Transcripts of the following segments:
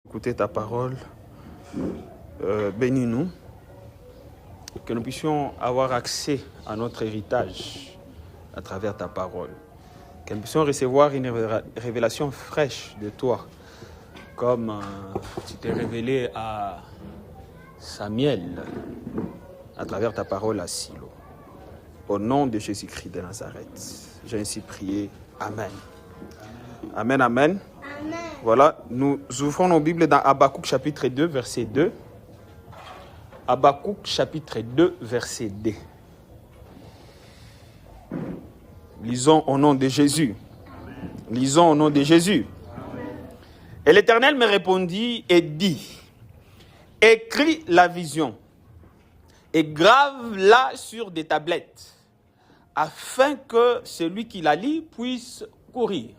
Écouter ta parole, bénis-nous, que nous puissions avoir accès à notre héritage à travers ta parole, que nous puissions recevoir une révélation fraîche de toi, comme tu t'es révélé à Samuel à travers ta parole à Silo. Au nom de Jésus-Christ de Nazareth, j'ai ainsi prié. Amen. Amen, amen. Amen. Voilà, nous ouvrons nos Bibles dans Habakkuk chapitre 2, verset 2. Habakkuk chapitre 2, verset 2. Lisons au nom de Jésus. Lisons au nom de Jésus. Et l'Éternel me répondit et dit, écris la vision et grave-la sur des tablettes, afin que celui qui la lit puisse courir.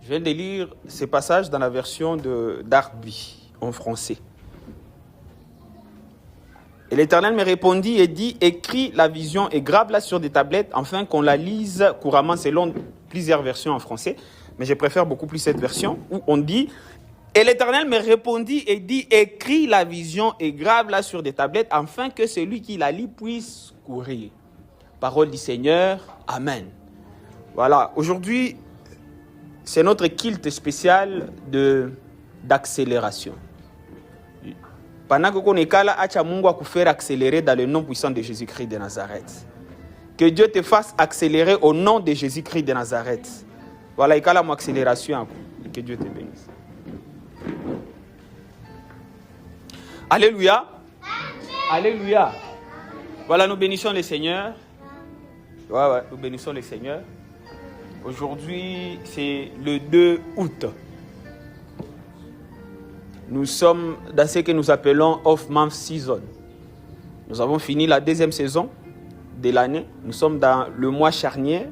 Je viens de lire ces passages dans la version de Darby, en français. Et l'Éternel me répondit et dit, écris la vision et grave-la sur des tablettes, afin qu'on la lise couramment selon plusieurs versions en français. Mais je préfère beaucoup plus cette version où on dit, et l'Éternel me répondit et dit, écris la vision et grave-la sur des tablettes, afin que celui qui la lit puisse courir. Parole du Seigneur, Amen. Voilà, aujourd'hui, c'est notre culte spécial d'accélération. Pendant que on est là, acha Mungu a faire accélérer dans le nom puissant de Jésus-Christ de Nazareth. Que Dieu te fasse accélérer au nom de Jésus-Christ de Nazareth. Voilà, il y a mon accélération. Que Dieu te bénisse. Alléluia. Alléluia. Voilà, nous bénissons le Seigneur. Ouais, nous bénissons le Seigneur. Aujourd'hui, c'est le 2 août. Nous sommes dans ce que nous appelons off-month season. Nous avons fini la deuxième saison de l'année. Nous sommes dans le mois charnière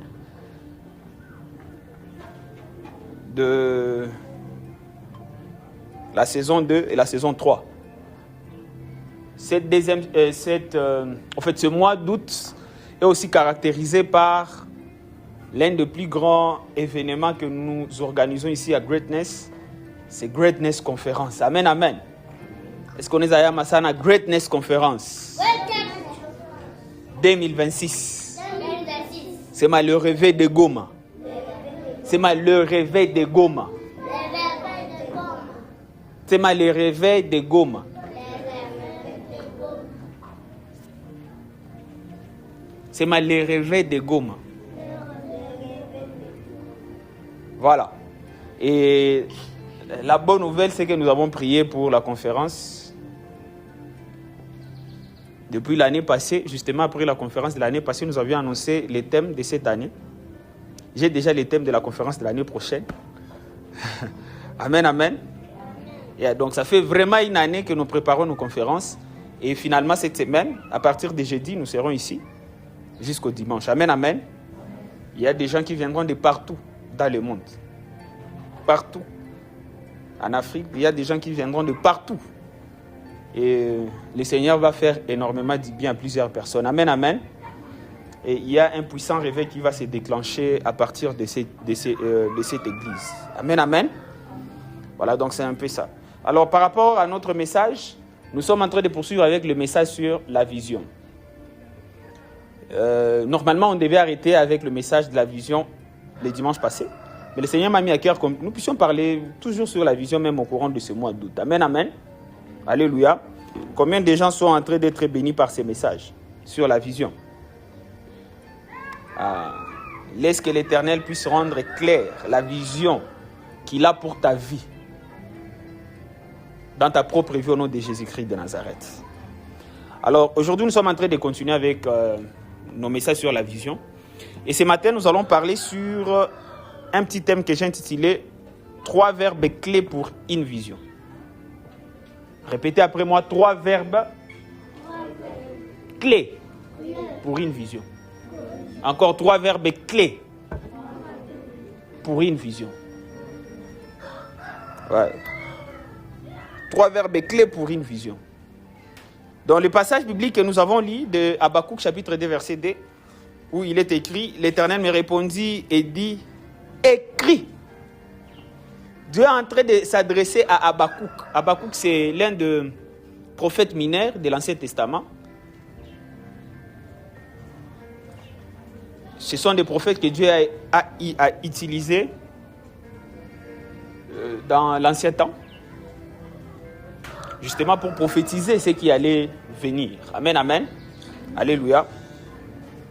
de la saison 2 et la saison 3. Ce mois d'août est aussi caractérisé par l'un des plus grands événements que nous organisons ici à Greatness, c'est Greatness Conference. Amen, amen. Est-ce qu'on est à Masana Greatness Conference 2026. C'est le réveil de Goma. C'est le réveil de Goma. C'est le réveil de Goma. C'est le réveil de Goma. Voilà. Et la bonne nouvelle, c'est que nous avons prié pour la conférence. Depuis l'année passée, justement après la conférence de l'année passée, nous avions annoncé les thèmes de cette année. J'ai déjà les thèmes de la conférence de l'année prochaine. Amen, amen. Et donc, ça fait vraiment une année que nous préparons nos conférences. Et finalement, cette semaine, à partir de jeudi, nous serons ici jusqu'au dimanche. Amen, amen. Il y a des gens qui viendront de partout dans le monde. Partout. En Afrique, il y a des gens qui viendront de partout. Et le Seigneur va faire énormément du bien à plusieurs personnes. Amen, amen. Et il y a un puissant réveil qui va se déclencher à partir de cette église. Amen, amen. Voilà, donc c'est un peu ça. Alors, par rapport à notre message, nous sommes en train de poursuivre avec le message sur la vision. Normalement, on devait arrêter avec le message de la vision le dimanche passé. Mais le Seigneur m'a mis à cœur que nous puissions parler toujours sur la vision, même au courant de ce mois d'août. Amen, amen. Alléluia. Combien de gens sont en train d'être bénis par ces messages sur la vision? Laisse que l'Éternel puisse rendre clair la vision qu'il a pour ta vie, dans ta propre vie au nom de Jésus-Christ de Nazareth. Alors, aujourd'hui, nous sommes en train de continuer avec nos messages sur la vision. Et ce matin, nous allons parler sur un petit thème que j'ai intitulé « 3 verbes clés pour une vision ». Répétez après moi, 3 verbes clés pour une vision. Encore 3 verbes clés pour une vision. Ouais. 3 verbes clés pour une vision. Dans le passage biblique que nous avons lu de Habakkuk chapitre 2 verset 2, où il est écrit, l'Éternel me répondit et dit, écris Dieu est en train de s'adresser à Habakkuk. Habakkuk, c'est l'un des prophètes mineurs de l'Ancien Testament. Ce sont des prophètes que Dieu a utilisés dans l'Ancien temps, justement pour prophétiser ce qui allait venir. Amen, amen. Alléluia.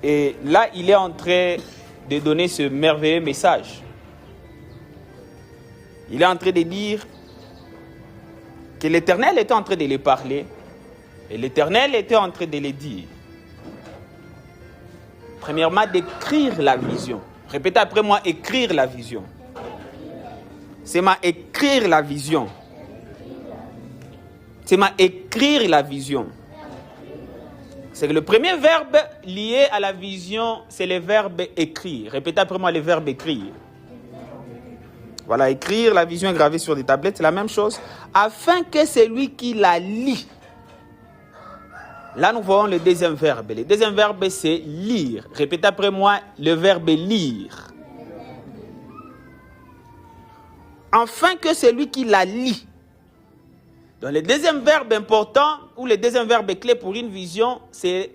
Et là, il est en train de donner ce merveilleux message. Il est en train de dire que l'Éternel était en train de les parler et l'Éternel était en train de les dire. Premièrement, d'écrire la vision. Répétez après moi, écrire la vision. C'est ma écrire la vision. C'est ma écrire la vision. C'est que le premier verbe lié à la vision, c'est le verbe écrire. Répétez après moi le verbe écrire. Voilà, écrire la vision gravée sur des tablettes, c'est la même chose. Afin que celui qui la lit. Là, nous voyons le deuxième verbe. Le deuxième verbe, c'est lire. Répétez après moi le verbe lire. Afin que celui qui la lit. Donc, le deuxième verbe important, ou le deuxième verbe clé pour une vision, c'est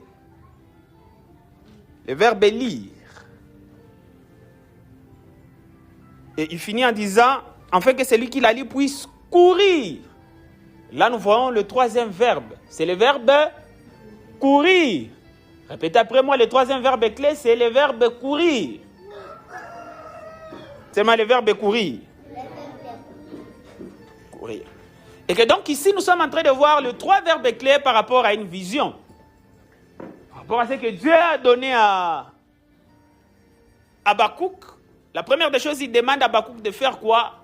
le verbe lire. Et il finit en disant, afin que celui qui la lit puisse courir. Là, nous voyons le troisième verbe. C'est le verbe courir. Répétez après moi, le troisième verbe clé, c'est le verbe courir. C'est le verbe courir. Courir. Et que donc ici, nous sommes en train de voir les trois verbes clés par rapport à une vision. Par rapport à ce que Dieu a donné à Habakkuk. La première des choses, il demande à Habakkuk de faire quoi?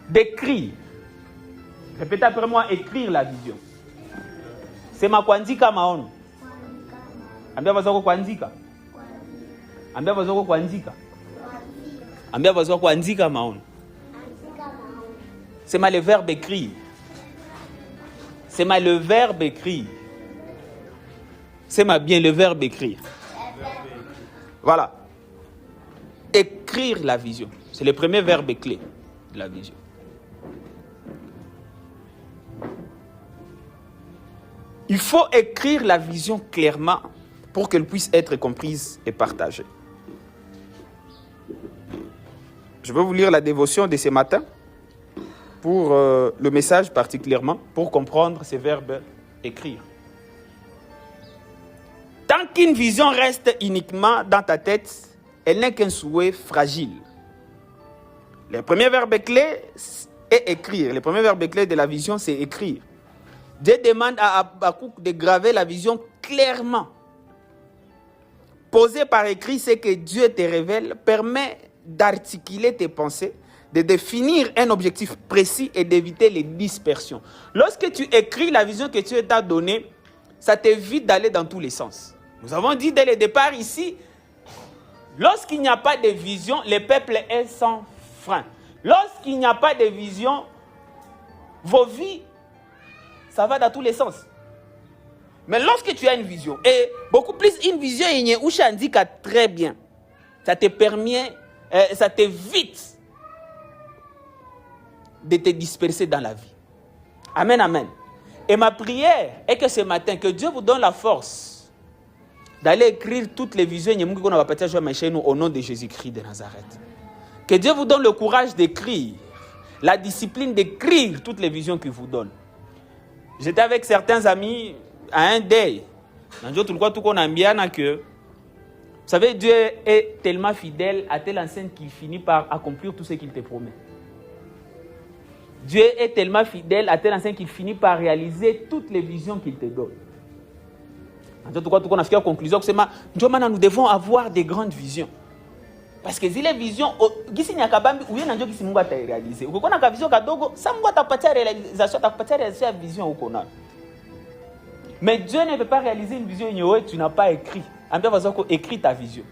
D'écrire. Répétez après moi, écrire la vision. C'est ma kuandika maono. Ambia wazako kuandika. Ambia wazako kuandika. Ambia wazako kuandika maono. C'est le verbe écrire. C'est le verbe écrire. C'est bien le verbe écrire. Voilà. Écrire la vision. C'est le premier verbe clé de la vision. Il faut écrire la vision clairement pour qu'elle puisse être comprise et partagée. Je vais vous lire la dévotion de ce matin pour le message particulièrement, pour comprendre ces verbes écrire. Tant qu'une vision reste uniquement dans ta tête, elle n'est qu'un souhait fragile. Le premier verbe clé est écrire. Le premier verbe clé de la vision, c'est écrire. Dieu demande à Habakkuk de graver la vision clairement. Poser par écrit ce que Dieu te révèle permet d'articuler tes pensées, de définir un objectif précis et d'éviter les dispersions. Lorsque tu écris la vision que Dieu t'a donnée, ça t'évite d'aller dans tous les sens. Nous avons dit dès le départ ici, lorsqu'il n'y a pas de vision, le peuple est sans frein. Lorsqu'il n'y a pas de vision, vos vies, ça va dans tous les sens. Mais lorsque tu as une vision, et beaucoup plus une vision, il y a Usha indique très bien, ça te permet, ça t'évite de te disperser dans la vie. Amen, amen. Et ma prière est que ce matin, que Dieu vous donne la force d'aller écrire toutes les visions au nom de Jésus-Christ de Nazareth. Que Dieu vous donne le courage d'écrire, la discipline d'écrire toutes les visions qu'il vous donne. J'étais avec certains amis à un deuil. Vous savez, Dieu est tellement fidèle à telle enseigne qu'il finit par accomplir tout ce qu'il te promet. Dieu est tellement fidèle à telle enseigne qu'il finit par réaliser toutes les visions qu'il te donne. Nous devons avoir des grandes visions. Parce que si les visions, mais Dieu ne peut pas réaliser une vision où tu n'as pas écrit. Écris ta vision.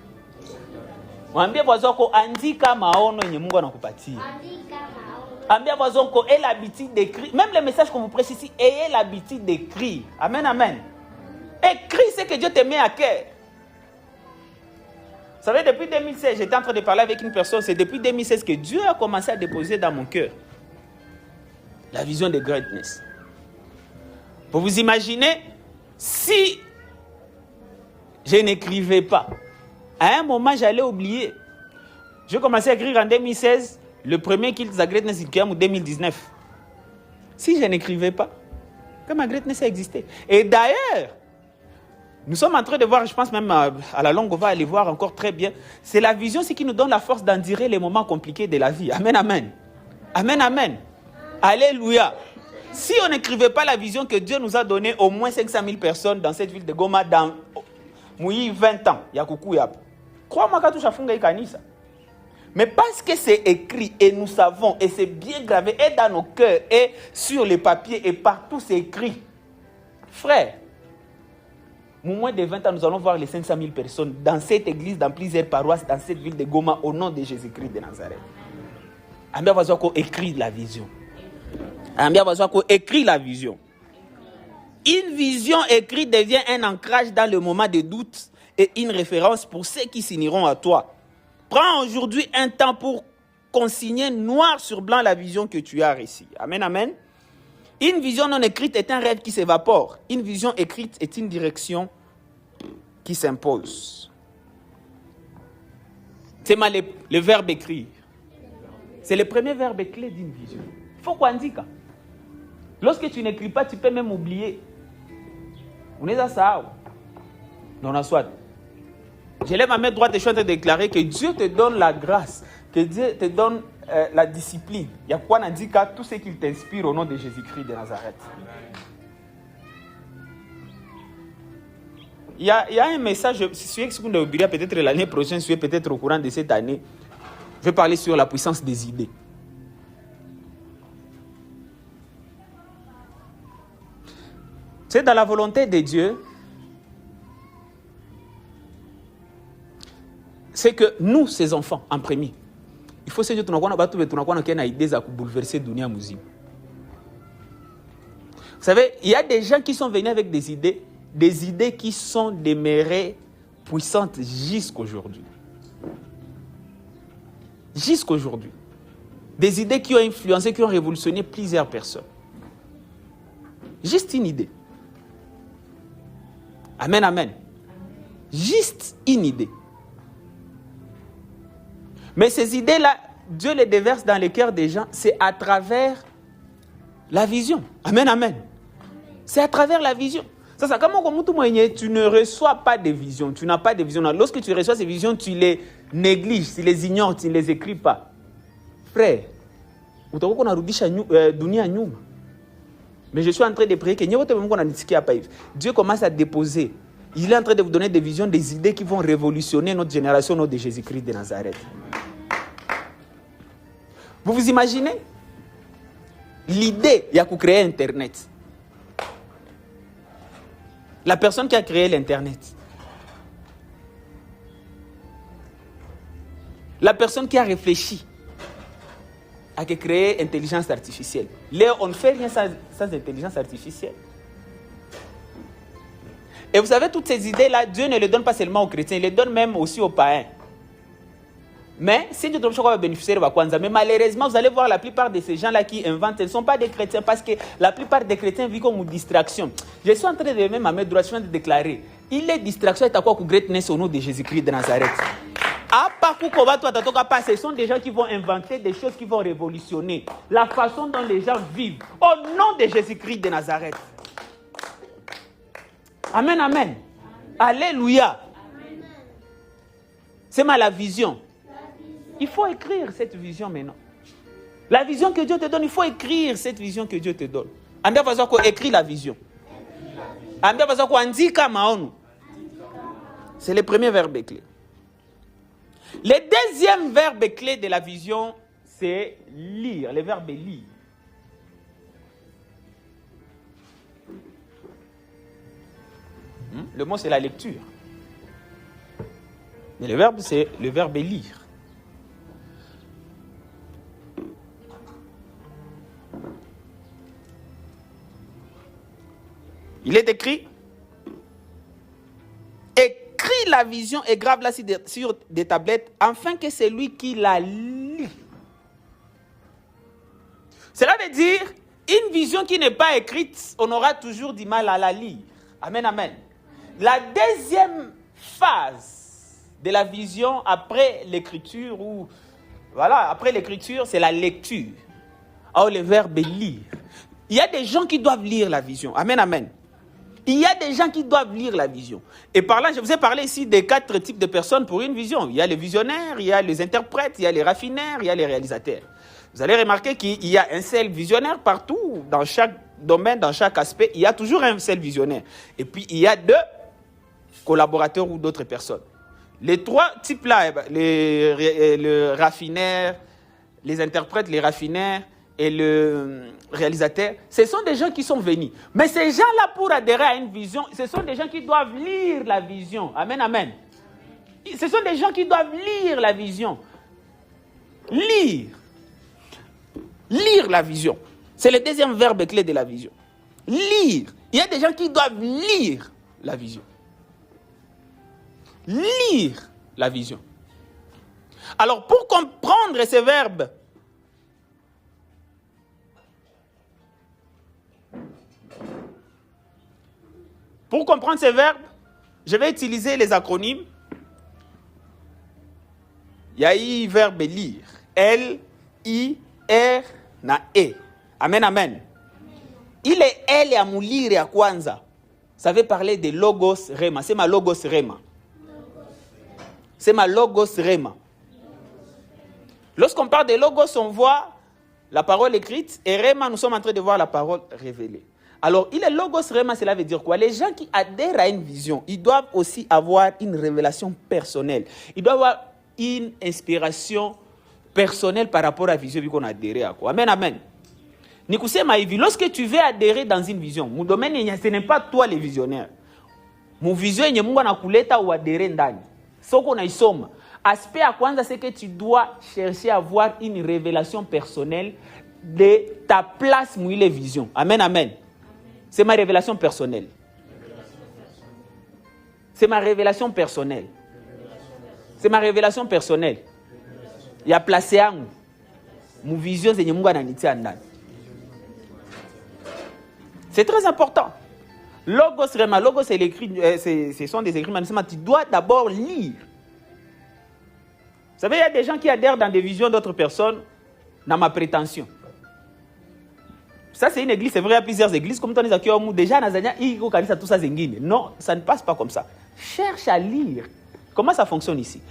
Ayez l'habitude d'écrire. Même les messages qu'on vous prêche ici, ayez l'habitude d'écrire. Amen, amen. Écris ce que Dieu te met à cœur. Vous savez, depuis 2016, j'étais en train de parler avec une personne. C'est depuis 2016 que Dieu a commencé à déposer dans mon cœur la vision de greatness. Pour vous imaginer, si je n'écrivais pas, à un moment, j'allais oublier. J'ai commencé à écrire en 2016, le premier Kill the Greatness il en 2019. Si je n'écrivais pas, comment greatness a existé? Et d'ailleurs, nous sommes en train de voir, je pense même à la longue, on va aller voir encore très bien. C'est la vision qui nous donne la force d'endurer les moments compliqués de la vie. Amen, amen. Amen, amen. Alléluia. Si on n'écrivait pas la vision que Dieu nous a donnée, au moins 500 000 personnes dans cette ville de Goma, dans 20 ans, il y a coucou yap. Crois-moi que tout ça funga ikanisa. Mais parce que c'est écrit et nous savons, et c'est bien gravé, et dans nos cœurs, et sur les papiers, et partout c'est écrit. Frère, au moins de 20 ans, nous allons voir les 500 000 personnes dans cette église, dans plusieurs paroisses, dans cette ville de Goma, au nom de Jésus-Christ de Nazareth. Ambia besoin qu'on écrit la vision. Ambia besoin qu'on écrit la vision. Une vision écrite devient un ancrage dans le moment de doute et une référence pour ceux qui s'uniront à toi. Prends aujourd'hui un temps pour consigner noir sur blanc la vision que tu as réussie. Amen, amen. Une vision non écrite est un rêve qui s'évapore. Une vision écrite est une direction qui s'impose. C'est le verbe écrire. C'est le premier verbe clé d'une vision. Il faut qu'on dise. Lorsque tu n'écris pas, tu peux même oublier. On est à ça. Non, on soit. Je lève ma main droite et je suis en train de déclarer que Dieu te donne la grâce, que Dieu te donne la discipline. Il y a quoi on dit qu'à tout ce qu'il t'inspire au nom de Jésus-Christ de Nazareth. Il y a un message, si vous ne oubliez peut-être l'année prochaine, si vous êtes peut-être au courant de cette année, je vais parler sur la puissance des idées. C'est dans la volonté de Dieu, c'est que nous, ses enfants, en premier, il faut se dire que nous avons une idée à bouleverser la dunia muzima. Vous savez, il y a des gens qui sont venus avec des idées qui sont demeurées puissantes jusqu'aujourd'hui. Jusqu'aujourd'hui. Des idées qui ont influencé, qui ont révolutionné plusieurs personnes. Juste une idée. Amen, amen. Juste une idée. Mais ces idées-là, Dieu les déverse dans les cœurs des gens, c'est à travers la vision. Amen, amen. C'est à travers la vision. Ça, comme tu ne reçois pas de vision, tu n'as pas de vision. Lorsque tu reçois ces visions, tu les négliges, tu les ignores, tu ne les écris pas. Frère, mais je suis en train de prier que Dieu commence à déposer. Il est en train de vous donner des visions, des idées qui vont révolutionner notre génération au nom de Jésus-Christ de Nazareth. Vous vous imaginez? L'idée, il y a créer Internet. La personne qui a créé l'Internet. La personne qui a réfléchi à créer l'intelligence artificielle. Là, on ne fait rien sans intelligence artificielle. Et vous savez, toutes ces idées-là, Dieu ne les donne pas seulement aux chrétiens, il les donne même aussi aux païens. Mais si Dieu va bénéficier de Kwanzaa, mais malheureusement, vous allez voir la plupart de ces gens-là qui inventent, ils ne sont pas des chrétiens parce que la plupart des chrétiens vivent comme une distraction. Je suis en train de même à mes droits, je viens de déclarer, il est distraction et à quoi que greatness au nom de Jésus-Christ de Nazareth. Ce sont des gens qui vont inventer des choses qui vont révolutionner la façon dont les gens vivent au nom de Jésus-Christ de Nazareth. Amen, amen. Alléluia. C'est la vision. Il faut écrire cette vision maintenant. La vision que Dieu te donne, il faut écrire cette vision que Dieu te donne. Ambia façon qu'on écrit la vision. Ambia façon qu'on indique maonu. C'est le premier verbe clé. Le deuxième verbe clé de la vision, c'est lire. Le verbe lire. Le mot, c'est la lecture. Mais le verbe, c'est le verbe lire. Il est écrit, écris la vision et grave-la sur des tablettes, afin que celui qui la lit. Cela veut dire, une vision qui n'est pas écrite, on aura toujours du mal à la lire. Amen, amen. La deuxième phase de la vision après l'écriture, après l'écriture, c'est la lecture. Alors le verbe lire. Il y a des gens qui doivent lire la vision. Amen, amen. Il y a des gens qui doivent lire la vision. Et par là, je vous ai parlé ici des 4 types de personnes pour une vision. Il y a les visionnaires, il y a les interprètes, il y a les raffineurs, il y a les réalisateurs. Vous allez remarquer qu'il y a un seul visionnaire partout, dans chaque domaine, dans chaque aspect. Il y a toujours un seul visionnaire. Et puis, il y a 2 collaborateurs ou d'autres personnes. Les 3 types-là, le raffineur, les interprètes, les raffineurs et le réalisateur, ce sont des gens qui sont venus. Mais ces gens-là, pour adhérer à une vision, ce sont des gens qui doivent lire la vision. Amen, amen. Ce sont des gens qui doivent lire la vision. Lire. Lire la vision. C'est le deuxième verbe clé de la vision. Lire. Il y a des gens qui doivent lire la vision. Lire la vision. Alors, pour comprendre ces verbes, je vais utiliser les acronymes. Il y a eu verbe lire. L-I-R na E. Amen, amen. Il est L ya mulire ya kwanza. Ça veut parler de logos rema. C'est ma logos rema. C'est ma logos rema. Lorsqu'on parle de logos, on voit la parole écrite. Et rema, nous sommes en train de voir la parole révélée. Alors, il est logos rema, cela veut dire quoi? Les gens qui adhèrent à une vision, ils doivent aussi avoir une révélation personnelle. Ils doivent avoir une inspiration personnelle par rapport à la vision qu'on a adhéré à quoi. Amen, amen. Nikusema hivi, lorsque tu veux adhérer dans une vision, mon domaine, ce n'est pas toi le visionnaire. Mon vision, il y a Mungu anakuleta ou adhérer ndani. Soko na isoma. Aspect à kwanza, c'est que tu dois chercher à avoir une révélation personnelle de ta place mouille vision. Amen, amen. C'est ma révélation personnelle. C'est ma révélation personnelle. C'est ma révélation personnelle. Il y a placé à mon vision, c'est Mungu ananitia ndani. C'est très important. Logos rema, logos c'est l'écrit, ce sont des écrits, mais tu dois d'abord lire. Vous savez, il y a des gens qui adhèrent dans des visions d'autres personnes, dans ma prétention. Ça, c'est une église, c'est vrai, il y a plusieurs églises, comme tu as dit, déjà, tout ça, non, ça ne passe pas comme ça. Cherche à lire. Comment ça fonctionne ici?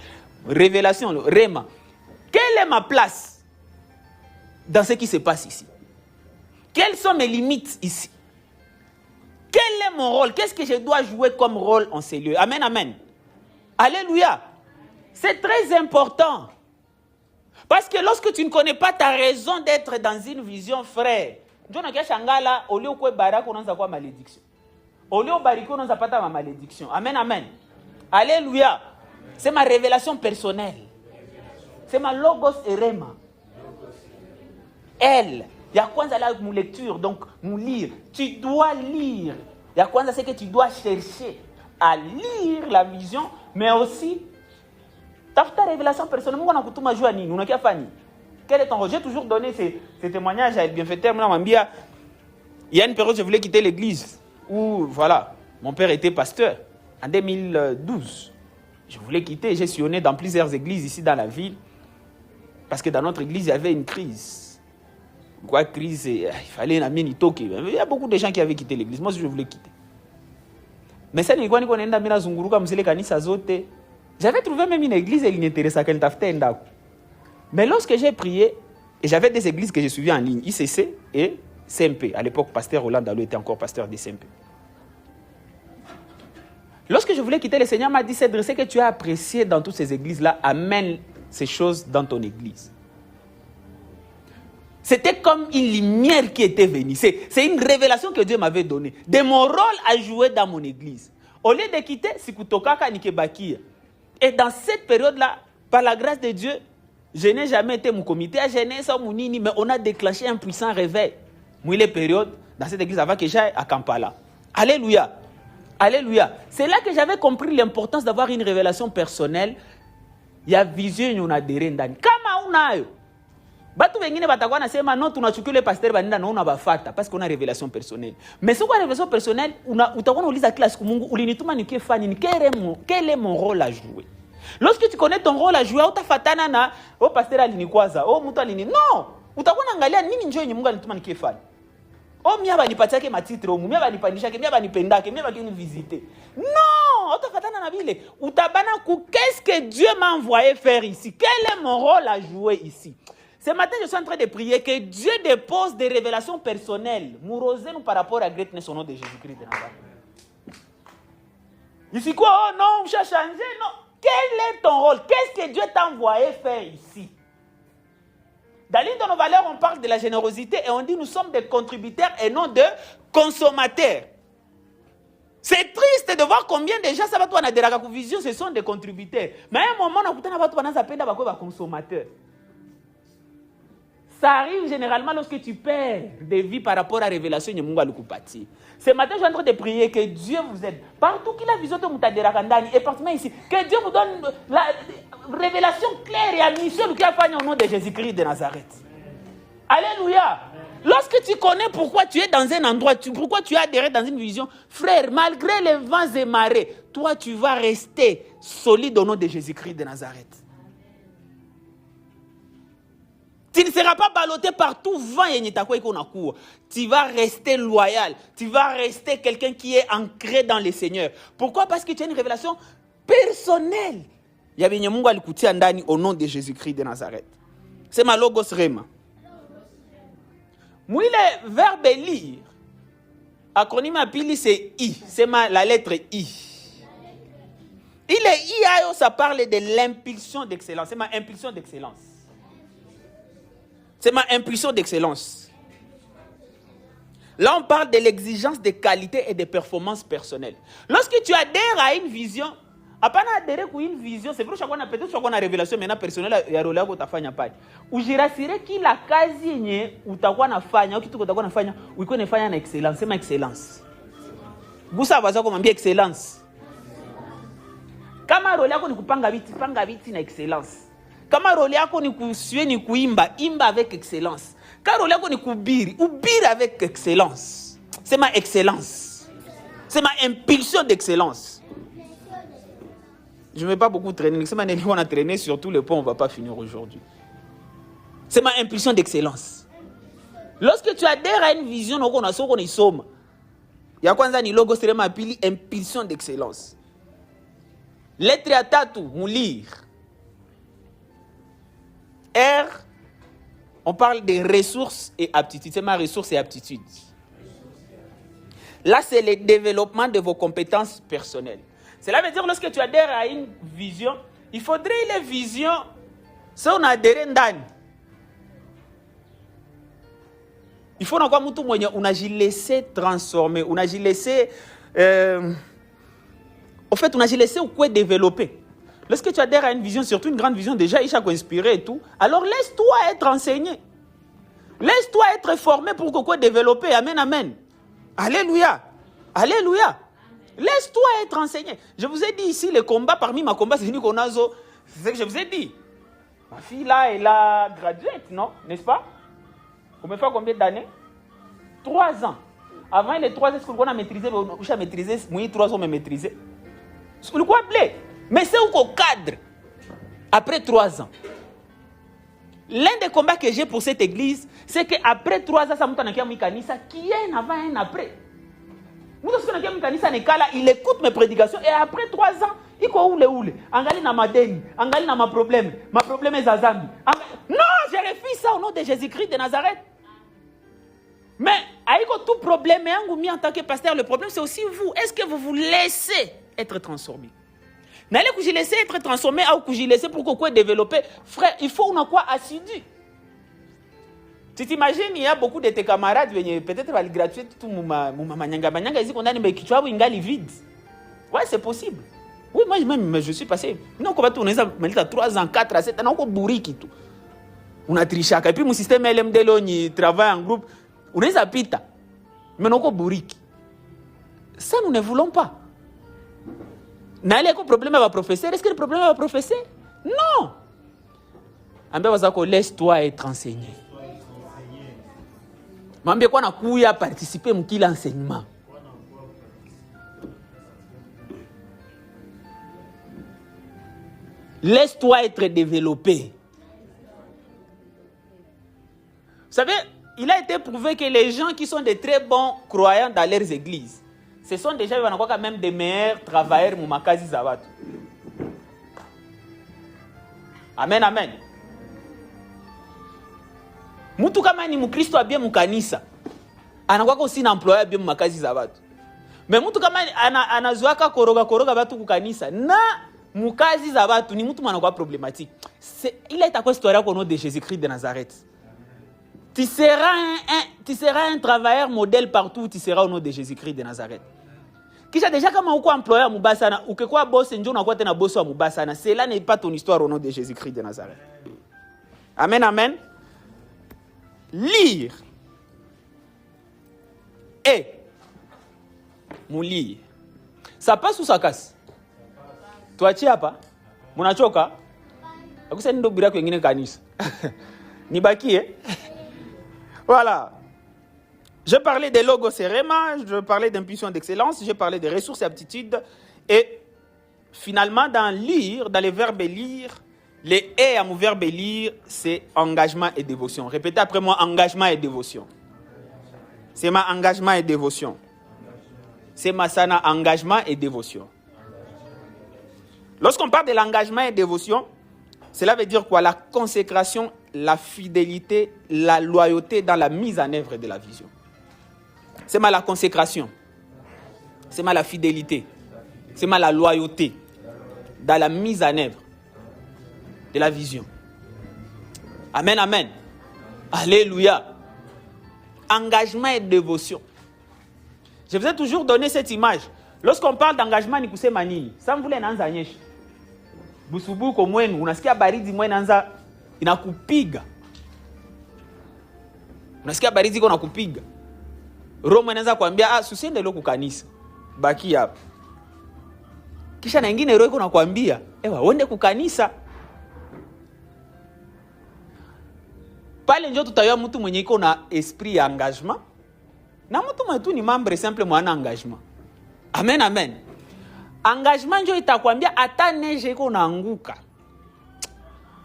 Révélation, rema. Quelle est ma place dans ce qui se passe ici? Quelles sont mes limites ici? Quel est mon rôle? Qu'est-ce que je dois jouer comme rôle en ces lieux? Amen, amen. Alléluia. C'est très important. Parce que lorsque tu ne connais pas ta raison d'être dans une vision, frère, au lieu de barak, on a quoi malédiction. Au lieu de barak, on a pas ma malédiction. Amen, amen. Alléluia. C'est ma révélation personnelle. C'est ma logos erema. Elle. Il y a quoi là mon lecture, donc mon lire. Tu dois lire. Il y a quoi c'est que tu dois chercher à lire la vision, mais aussi ta révélation personnelle. Quel est ton rôle? J'ai toujours donné ces témoignages à bienfaiteur. Il y a une période où je voulais quitter l'église où voilà, mon père était pasteur en 2012. Je voulais quitter. J'ai sillonné dans plusieurs églises ici dans la ville parce que dans notre église il y avait une crise. Quoi, crise, il fallait une amie toquer. Il y a beaucoup de gens qui avaient quitté l'église. Moi, je voulais quitter. Mais ça, j'avais trouvé même une église et il n'intéressait qu'elle t'aftait. Mais lorsque j'ai prié, et j'avais des églises que je suivais en ligne, ICC et CMP. À l'époque, pasteur Roland Dallot était encore pasteur des CMP. Lorsque je voulais quitter, le Seigneur m'a dit, Cédric, ce que tu as apprécié dans toutes ces églises-là, amène ces choses dans ton église. C'était comme une lumière qui était venue. C'est une révélation que Dieu m'avait donnée. De mon rôle à jouer dans mon église. Au lieu de quitter, Sikutokaka Nikebakia. Et dans cette période-là, par la grâce de Dieu, je n'ai jamais été mon comité à jeunesse, mais on a déclenché un puissant réveil. Moi, les périodes, dans cette église avant que j'aille à Kampala. Alléluia. Alléluia. C'est là que j'avais compris l'importance d'avoir une révélation personnelle. Il y a vision, on a des rendani. Kama unayo. Batu wengine batakuwa nasema non tunachukua le pasteur banenda na una bafata parce qu'on a révélation personnelle. Mais si on a révélation personnelle, utakuwa unauliza kila siku Mungu ulinituma nikifanya ni quel est mon rôle à jouer. Lorsque tu connais ton rôle à jouer, utafatana na pasteur alinikwaza, mtu alini. Non, utakuwa unaangalia nini njoo yenye Mungu alinituma nikifanya. Mia banipatiake matitre, mia banipandishake, mia banipendake, mia bakini visiter. Non, utafatana na vile. Utabana ku qu'est-ce que Dieu m'a envoyé faire ici? Quel est mon rôle à jouer ici? Ce matin, je suis en train de prier que Dieu dépose des révélations personnelles. Mourosez-nous par rapport à greatness au nom de Jésus-Christ de Nazareth. Ici quoi? Oh non, je changé. Non. Quel est ton rôle? Qu'est-ce que Dieu t'a envoyé faire ici? Dans l'une de nos valeurs, on parle de la générosité et on dit nous sommes des contributeurs et non de consommateurs. C'est triste de voir combien de gens, ça va toi, na vision, ce sont des contributeurs. Mais à un moment, on a des consommateurs. Ça arrive généralement lorsque tu perds des vies par rapport à la révélation de Mungu Lukupati. Ce matin, je suis en train de prier que Dieu vous aide. Partout qu'il a vision de Moutaderakandani, et partout ici, que Dieu vous donne la révélation claire et à mission qui a fait au nom de Jésus-Christ de Nazareth. Alléluia. Lorsque tu connais pourquoi tu es dans un endroit, pourquoi tu es adhéré dans une vision, frère, malgré les vents et marées, toi tu vas rester solide au nom de Jésus-Christ de Nazareth. Tu ne seras pas ballotté par tout vent et tu vas rester loyal. Tu vas rester quelqu'un qui est ancré dans le Seigneur. Pourquoi? Parce que tu as une révélation personnelle. Il y avait Mungu alikutia andani au nom de Jésus-Christ de Nazareth. C'est ma logos rema. Moi, le verbe lire, acronyme à pili, c'est I. C'est la lettre I. Il est I, ça parle de l'impulsion d'excellence. C'est ma impulsion d'excellence. C'est ma impulsion d'excellence. Là, on parle de l'exigence de qualité et de performance personnelle. Lorsque tu adhères à une vision, après adhérer à une vision, c'est vrai que chacun a peut-être une révélation maintenant personnelle ya rôle yako utafanya pale. Ujirasire kila kazi yenye utakuwa nafanya au kitu utakuwa nafanya, uko nafanya na excellence, sema excellence. Gusa baza kumwambia excellence. Kama rôle yako ni kupanga viti, panga viti na excellence. Kama rôle yako ni kusue ni kuimba, imba avec excellence. Kama rôle yako ni kubiri, ubiri avec excellence. C'est ma excellence. C'est ma impulsion d'excellence. Je ne vais pas beaucoup traîner. C'est ma on a traîné sur tous les points, on ne va pas finir aujourd'hui. C'est ma impulsion d'excellence. Lorsque tu adhères à une vision, il y a quoi ni logo c'est ma impulsion d'excellence. Lettre à tatu, moulir. R, on parle de ressources et aptitudes. C'est ma ressource et aptitude. Là, c'est le développement de vos compétences personnelles. Cela veut dire lorsque tu adhères à une vision, il faudrait une vision, si on adhère dans. Il faut encore mutu mwenye unajilaisser transformer, unajilaisser en fait, unajilaisser ou quoi développer. Lorsque tu adhères à une vision, surtout une grande vision, déjà, il s'est inspiré et tout, alors laisse-toi être enseigné. Laisse-toi être formé pour quoi développer. Amen, amen. Alléluia. Alléluia. Laisse-toi être enseigné. Je vous ai dit ici, le combat, parmi ma combat, c'est ce que je vous ai dit. Ma fille là, elle a gradué, non? N'est-ce pas? Vous me faites combien d'années? 3 ans. Avant les 3 ans, est-ce qu'on a maîtrisé? J'ai maîtrisé, moi, 3 ans, me maîtrisé. Le quoi plaît? Mais c'est au cadre. Après 3 ans. L'un des combats que j'ai pour cette église, c'est qu'après 3 ans, ça m'a qui est un avant et un après. Il écoute mes prédications et après 3 ans, il oule. Angali na madeni, angali na ma problème est Zazambi. Non, je refuse ça au nom de Jésus-Christ de Nazareth. Mais avec tout problème, en tant que pasteur, le problème c'est aussi vous. Est-ce que vous vous laissez être transformé? N'allez que je laisse être transformé ou que je laisse pour quoi développer. Frère, il faut on quoi assidu. Tu t'imagines, il y a beaucoup de tes camarades, peut-être va le gratuit, tout manyanga ici qu'on a mais qui tu as ingali vide. Ouais, c'est possible. Oui, moi même je suis passé. Non, comment on est 3 ans, 4 ans, 7 ans, on a bourri tout. On a triché. Et puis mon système LMD il travaille en groupe. On est à pita. Mais on a bourri. Ça nous ne voulons pas. N'allez pas problème avec le professeur. Est-ce que le problème avec le professeur? Non. Laisse-toi être enseigné. Mambie quoi na kuya participer à kila enseignement. Laisse-toi être développé. Vous savez, il a été prouvé que les gens qui sont de très bons croyants dans leurs églises, ce sont déjà quand même des meilleurs travailleurs mu makazi za watu. Amen, amen. Mutu kama ni mukristo abie mukanisa, anakuwa aussi na employé abie mu makazi za watu. Mais mutu kama anazoaka koroga watu kukanisa na mukazi za watu ni mutu manakuwa problématique. Il est à quoi histoire au nom de Jésus-Christ de Nazareth. Tu seras un travailleur modèle partout où tu seras au nom de Jésus-Christ de Nazareth. Kisha déjà kama uko employé à Mubasana, ukekwa boss njo unakuwa tena boss wa Mubasana, cela n'est pas ton histoire au nom de Jésus-Christ de Nazareth. Amen, amen. Lire et lire. Ça passe ou ça casse? Toi tu hapa? Munachoka? Akusa ndo bira kwengine kanisa. Nibaki Voilà. Je parlais des logos-séréma, je parlais d'impulsion d'excellence, je parlais des ressources et aptitudes. Et finalement, dans lire, dans les verbes lire, les et à mon verbe lire, c'est engagement et dévotion. Répétez après moi, engagement et dévotion. C'est ma engagement et dévotion. C'est ma sana engagement et dévotion. Lorsqu'on parle de l'engagement et dévotion, cela veut dire quoi? La consécration, la fidélité, la loyauté dans la mise en œuvre de la vision. C'est mal la consécration. C'est mal la fidélité. C'est mal la loyauté dans la mise en œuvre de la vision. Amen, amen. Alléluia. Engagement et dévotion. Je vous ai toujours donné cette image. Lorsqu'on parle d'engagement, ni kusema nini? Ça me voulait nanza nyesha. Busubuko mwenu, unasikia baridi mwenu nanza inakupiga. Unasikia baridi iko nakupiga. Roma inaanza kuambia usiende leo kukanisa. Baki hapa. Kisha na nyingine roho iko nakwambia, uende kukanisa. Pale ndio tutayua mtu mwenye iko na esprit ya engagement. Na mtu mwenye tu ni membre simple mwana engagement. Amen, amen. Engagement ndio itakwambia hata neje iko naanguka.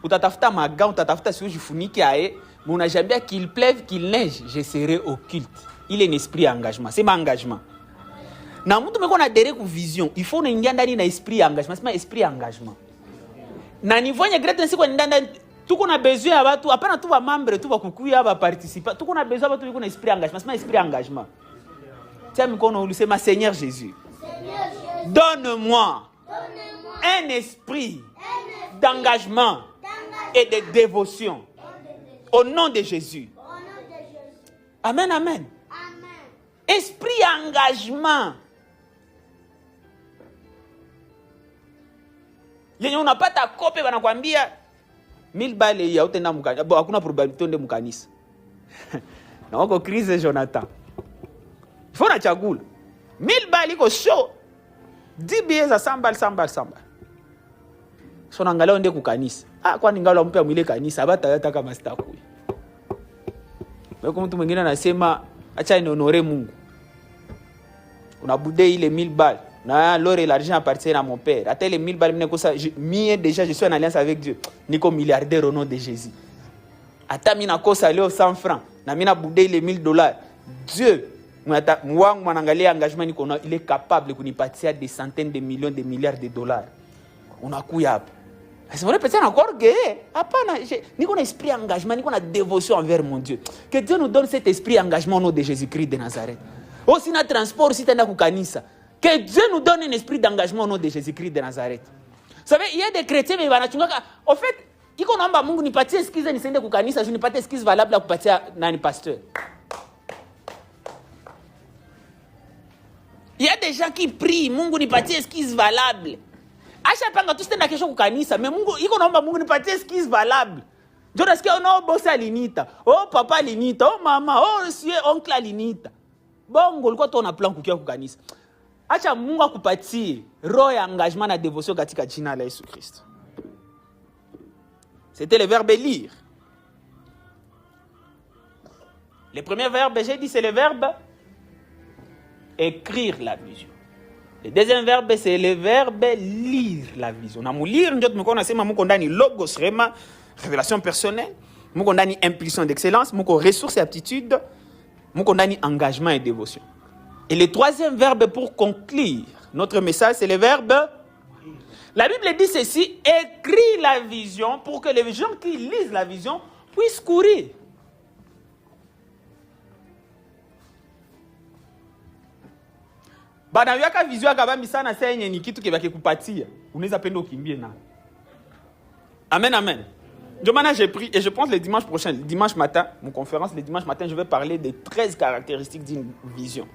Utatafuta maga, utatafuta si ujifunike ae, mais unajambia qu'il pleuve, qu'il neige, je serai au culte. Il est un esprit engagement, c'est ma engagement. Na mtu meko na dere ku vision, il faut unaingia ndani na esprit engagement, c'est ma esprit engagement. Na niveau nye great nsi kwa ndani tuko na besoin ya watu, hapana tu ba membre tu ba kukuya ba participer, tuko na besoin watu biko na esprit engagement, c'est ma esprit engagement. Tiens mikono ulisema Seigneur Jésus. Donne-moi un esprit d'engagement et de dévotion au nom de Jésus. Amen, amen. Esprit engagement. Yenye unapata kope wanakuambia 1000 bale ya utenda mkanisa. Bo hakuna probability ende mkanisa. Na wako crise Jonathan. Faut na chagula. 1000 bale iko show. 10 billets za 100 bal. So naangalia ende kukanisa. Kwa ningalo mpya mwile kanisa hata kama sitakuya. Kwa mtu mwingine anasema acha honore Mungu. Unabude ile 1000 balles. Na l'or l'argent appartient à mon père. Attends les 1000 balles déjà je suis en alliance avec Dieu. Niko milliardaire au nom de Jésus. Ata mina kosa leo 100 francs. Na mina bude les $1000. Dieu mwangu mwanangalia engagement niko il est capable kunipatia des centaines de millions de milliards de dollars. Unakuya hapa. C'est vrai peut-être encore que hapana niko na esprit engagement, niko na dévotion envers mon Dieu. Que Dieu nous donne cet esprit engagement au nom de Jésus-Christ de Nazareth. Aussi na transport si tenda kukanisa. Que Dieu nous donne un esprit d'engagement au nom de Jésus-Christ de Nazareth. Vous savez, il y a des chrétiens mais wanachungaka. En fait, iko naomba Mungu nipatie skiza nisende kukanisa, je nipatie skiza valable ya kupatia nani pasteur. Il y a des gens qui prient, Mungu nipatie skiza valable. Acha panga tu stenda kesho kukanisa, mais Mungu iko naomba Mungu nipatie skiza valable. Ndio nasikia boss alinita, papa alinita, mama, sie oncle alinita. Bongo ulikuwa tu una plan kukia kukanisa. acha Mungu akupatie roho ya engagement na dévotion katika jina la Yesu Kristo. C'était le verbe lire. Le premier verbe, j'ai dit, c'est le verbe écrire la vision. Le deuxième verbe, c'est le verbe lire la vision. Na mu lire ndio tumekuwa nasema muko ndani logos rema, révélation personnelle, muko ndani impulsion d'excellence, muko ressources et aptitudes, muko ndani engagement et dévotion. Et le troisième verbe pour conclure notre message, c'est le verbe. La Bible dit ceci, écris la vision pour que les gens qui lisent la vision puissent courir. Bana yaka vision akabambi sana senye ni kitu kibaki kupatia. Unaweza penda ukimbie na. Amen, amen. Ndio maana j'ai pris et je pense le dimanche prochain, le dimanche matin, mon conférence le dimanche matin, je vais parler des 13 caractéristiques d'une vision.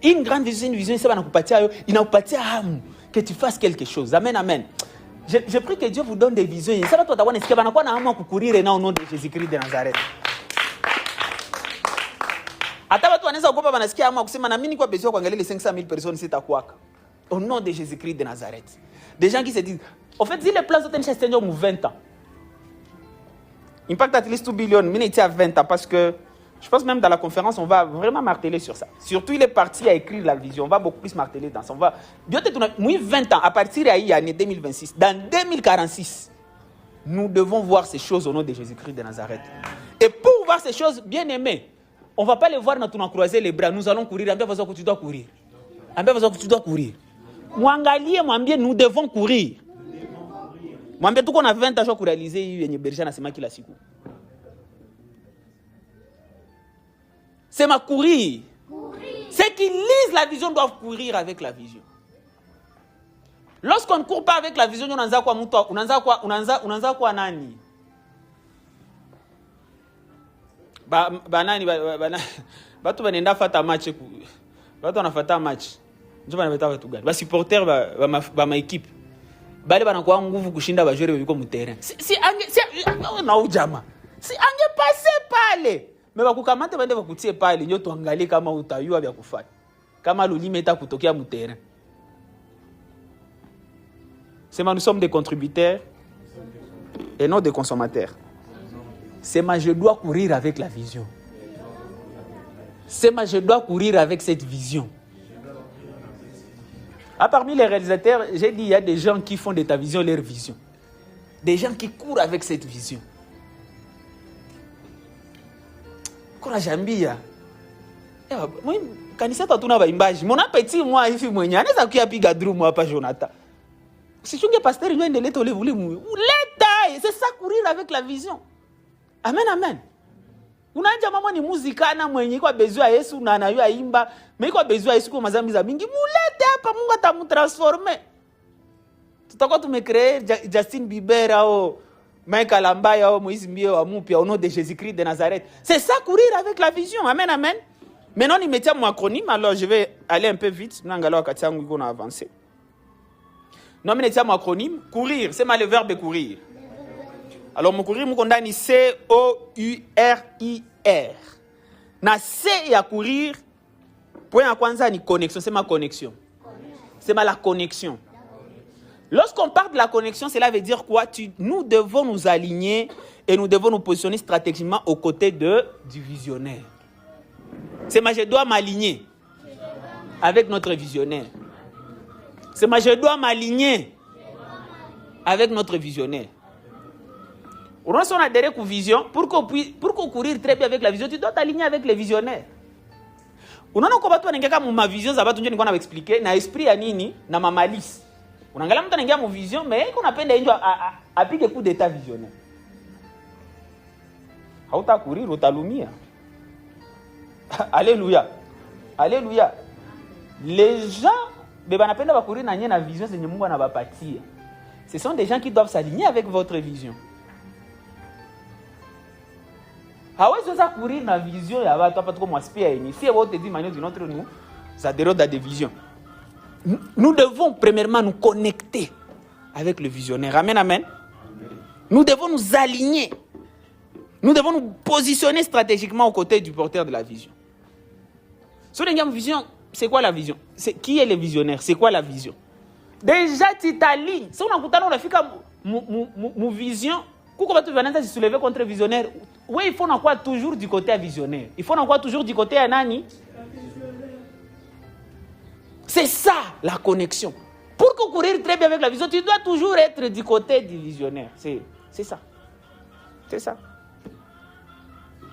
Une grande vision, une vision, il n'a pas que tu fasses quelque chose. Amen, amen. Je prie que Dieu vous donne des visions. Ça va toi d'avoir ce qu'il va courir au nom de Jésus-Christ de Nazareth. Au nom de Jésus-Christ de Nazareth. Des gens qui se disent, en fait, si les places de Seigneur ont 20 ans, Impact at least 2 billion, mais il à 20 ans parce que je pense même dans la conférence, on va vraiment marteler sur ça. Surtout, il est parti à écrire la vision. On va beaucoup plus marteler dans ça. On va... 20 ans, à partir de l'année 2026, dans 2046, nous devons voir ces choses au nom de Jésus-Christ de Nazareth. Et pour voir ces choses, bien aimées, on ne va pas les voir quand on a croisé les bras. Nous allons courir. Que tu dois courir. Tu dois courir. Nous devons courir. Tout qu'on a 20 ans pour réaliser, il y a berger dans qui la siku. C'est ma courir. Ceux qui lisent la vision doivent courir avec la vision. Lorsqu'on ne court pas avec la vision, on a quoi nani? Banani batu banenda fata match ku. Batu wanafata match. Ndio banabeta watu gani? Ba supporter ba ma équipe. Bale banakuwa nguvu kushinda bajore biko mu terrain. Si na ujama. Si ange passer pale. Mais bakukamate bande bakutie pale nyo tuangalie kama utayua vya kufanya. Kama lulime eta kutokea mu terrain. C'est nous sommes des contributeurs et non des consommateurs. C'est je dois courir avec la vision. C'est je dois courir avec cette vision. Parmi les réalisateurs, j'ai dit il y a des gens qui font de ta vision leur vision. Des gens qui courent avec cette vision. Kuna jambia. Moi, kanisa tatuna baimbaji. Mon appétit moi hivi mwenye anaweza kuyapiga drum hapa Jonathan. Si tu es pasteur, il y a une lettre, c'est ça courir avec la vision. Amen, amen. Unaanja mama ni muzikana mwenye kwa besoin ya Yesu na anayua imba, mais kwa besoin ya Yesu kwa mazambi za mingi, mulete hapa Mungu atamutransformer. Tutakuwa tumecréer Justin Bieber au Michael Ambaya au Moïse Mbie au Mupia au nom de Jésus-Christ de Nazareth. C'est ça courir avec la vision. Amen, amen. Maintenant, il mettait mon acronyme, alors je vais aller un peu vite. Nangalo wakati yangu iko na avancer. Non, mais mon acronyme, courir, c'est le verbe courir. Alors, mon courir, mon condamne C-O-U-R-I-R. Na C ya courir, point à kwanza ni connexion, c'est ma connexion. C'est la connexion. Lorsqu'on parle de la connexion, cela veut dire quoi? Nous devons nous aligner et nous devons nous positionner stratégiquement aux côtés du visionnaire. C'est je dois m'aligner avec notre visionnaire. C'est je dois m'aligner avec notre visionnaire. Lorsqu'on a adhéré à une vision, pour qu'on courir très bien avec la vision, tu dois t'aligner avec les visionnaires. Unaona kwa watu wanaingia kama ma vision za watu ndio nilikuwa na expliquer na esprit ya nini na ma malice. Unaangalia mtu anaingia mu vision mais iko napenda ndio apige coup d'état visionnaire. Hautakurir utalumia. Alléluia. Alléluia. Les gens banapenda bakurir na nyie na vision zenye Mungu anabapatia. Ce sont des gens qui doivent s'aligner avec votre vision. Hawezi weza courir na vision ya watu hapa tuko mwaspia yeni. Si wote dit manière d'une autre nous adhérons à des visions. Nous devons premièrement nous connecter avec le visionnaire. Amen, amen. Nous devons nous aligner. Nous devons nous positionner stratégiquement aux côtés du porteur de la vision. Si on a une vision, c'est quoi la vision? Qui est le visionnaire? C'est quoi la vision? Déjà, tu t'alignes. Si on a fait mon vision, pourquoi tu vas se soulever contre le visionnaire? Oui, il faut en quoi toujours du côté visionnaire. Il faut en quoi toujours du côté Anani. C'est ça la connexion. Pour courir très bien avec la vision, tu dois toujours être du côté du visionnaire. C'est ça. C'est ça.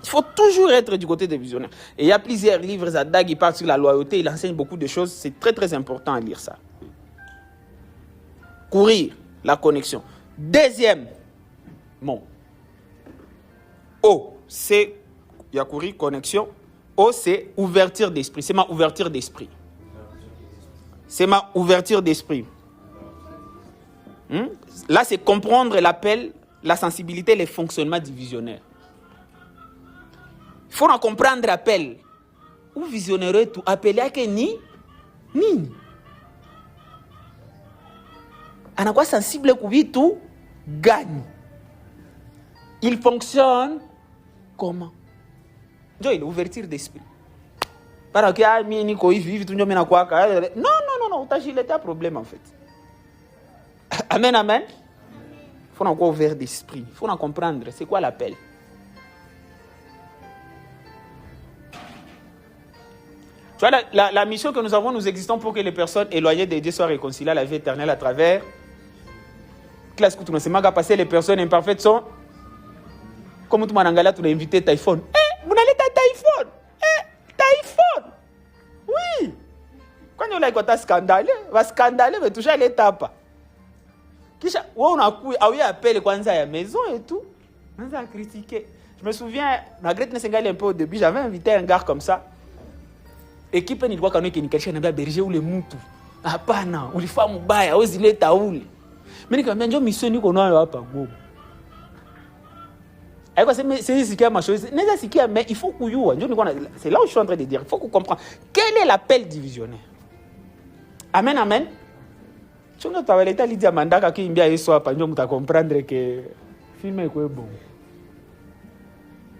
Il faut toujours être du côté des visionnaires. Et il y a plusieurs livres, Zadag, il parle sur la loyauté, il enseigne beaucoup de choses. C'est très très important à lire ça. Courir, la connexion. Deuxième mot. O, c'est, il y a courir, connexion. O, c'est ouverture d'esprit. C'est ma ouverture d'esprit. C'est ma ouverture d'esprit. Là, c'est comprendre l'appel, la sensibilité, les fonctionnements du visionnaire. Il faut en comprendre l'appel. Ou visionnaire tout appelé à que ni. On a quoi sensible que tout gagne. Il fonctionne comment? J'ai l'ouverture d'esprit. Parce que non, t'as un problème en fait. Amen, amen. Il faut encore ouvert d'esprit. Il faut en comprendre. C'est quoi l'appel? Tu vois, la mission que nous avons, nous existons pour que les personnes éloignées de Dieu soient réconciliées à la vie éternelle à travers. Classe que tu ne sais pas passer, les personnes imparfaites sont. Comme tout le monde tu as invité Typhon. Vous n'allez pas Typhon. Typhon. Oui. Quand on a un scandale, va scandaler, va toucher l'étape. Kisha, on a appelé quand à la maison et tout. On a critiqué. Je me souviens, malgré que je un peu au début, j'avais invité un gars comme ça. Équipe ni kwa ni kesha na berger ule mtu. Hapana, ulifaa mbaya, hawezi leta ule. Mimi nikamwambia njoo mission niko nayo hapa Goma. Aiko c'est sikia ma chose. Neza sikia mais il faut kuyua. Njoo niko c'est là où je suis en train de dire, il faut qu'on comprenne quel est l'appel du visionnaire. Amen, amen. Chunga tawaleta Lydia Mandaka kiimbia Yesu hapa njoo mta comprendre que film est bon.